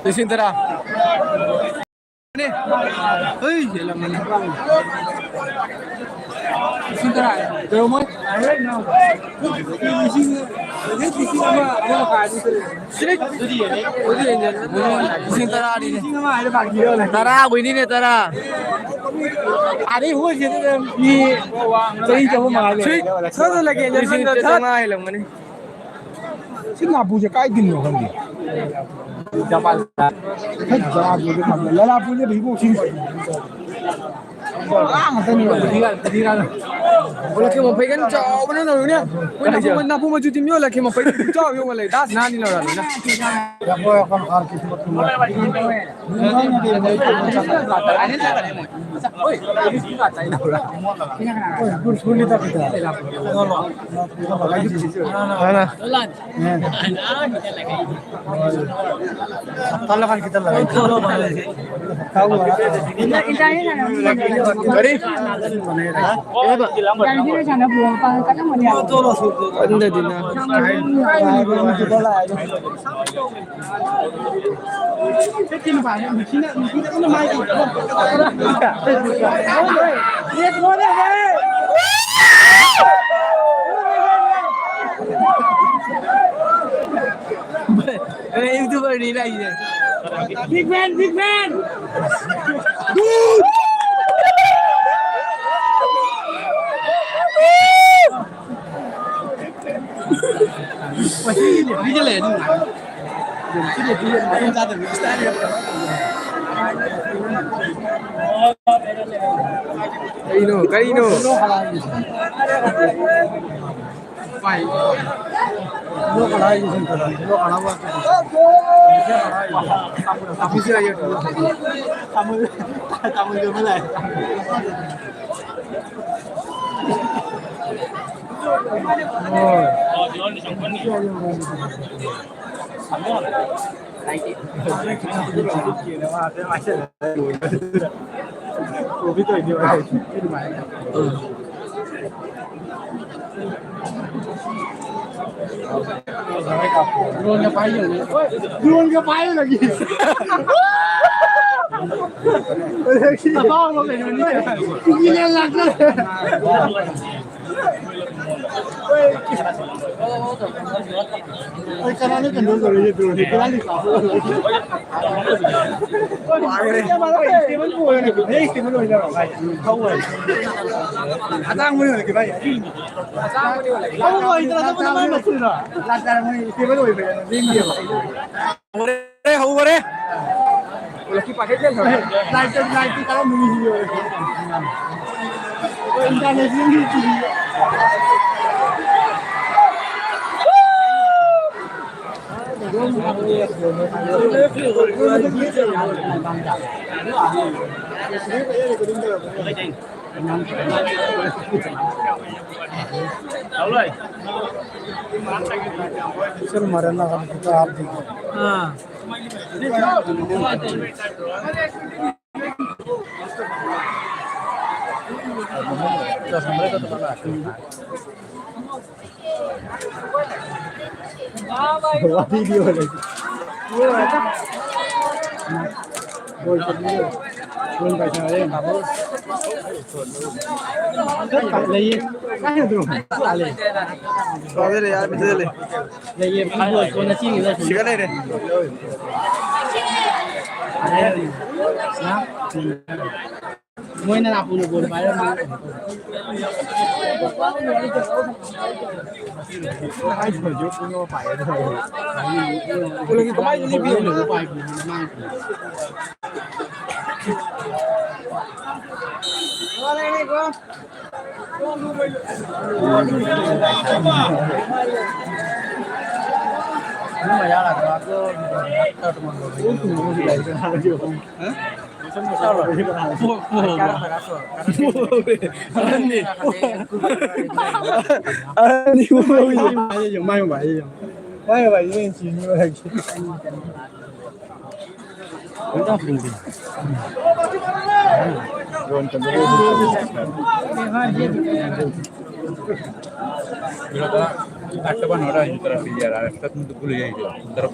Lisin tara. Ni. Hei, jelah mana. Lisin tara. Jauh mai. Lisin. Lisin apa kah ni? Sini. Lisin tara ni. Lisin apa ada bagi dia lah. Tara, ini ni tara. Ada hujan ni. Jadi jauh mahal. Sana lagi. Lisin tara hilang mana. Singapura काय दिन हो गए Japan Japan जो काम लला पुणे भी वो सिंह आता नहीं कदीरा बोला कि मफई kan jauh mana lalu ni कोई ना पुमा जुती मियो lagi मफई jauh yo malai das na ni lalu na ya boy akan har kismat tu oi ini sudah cai dah oi gur suni tak kita mana kalau kan kita lagi tahu Sorry? Jadi sana buang pangkat mana ya? Anda di mana? Kita mana? Kita mana mai? Lihat mana? Itu beri lagi. Big man, big man. Good. Đi cho lên. Không ra được stadium. Carino. Phải. Lo kalau ini sendiri, lo kalau apa? Tapi sih aja. Tamu dia mana? Oh, dia ni sampai ni. Sampai. Lagi. Ada macam. Kopi tu dia. Ini mana? Drone ngapain lagi? Abang mau ni. Gila lah. Oi, cara ni kendor dari drone. Kita ni kafu. Steven boleh ni. Hey, Steven boleh dah. Kau boleh. Adang boleh lagi baik. Adang boleh lagi. Kau boleh itu rasa pun main betul dah. Lantaran ni Steven boleh baik. Ringgit. Boleh, kau boleh. Lagi pakai je. Light kalau mungkin dia. Kau internet ni. Sir marana kan kita arti. Video lagi. Boy video. Boy baca ada. Lagi. Kan tu. Lagi. Kau le यार betul le. Lagi video kau nak sini dah. Siapa le? Nah. Moi na puno bon para ma. Ai jo puno pa ya. Kalau kita main ni biar lu pa puno. Wala ni ko. Ini maya lah aku tak teman aku. Hah? 8টা বা 9টা হয়েছে তারা ফিরিয়ে আর একটা কিন্তু ভুলে যাই তারা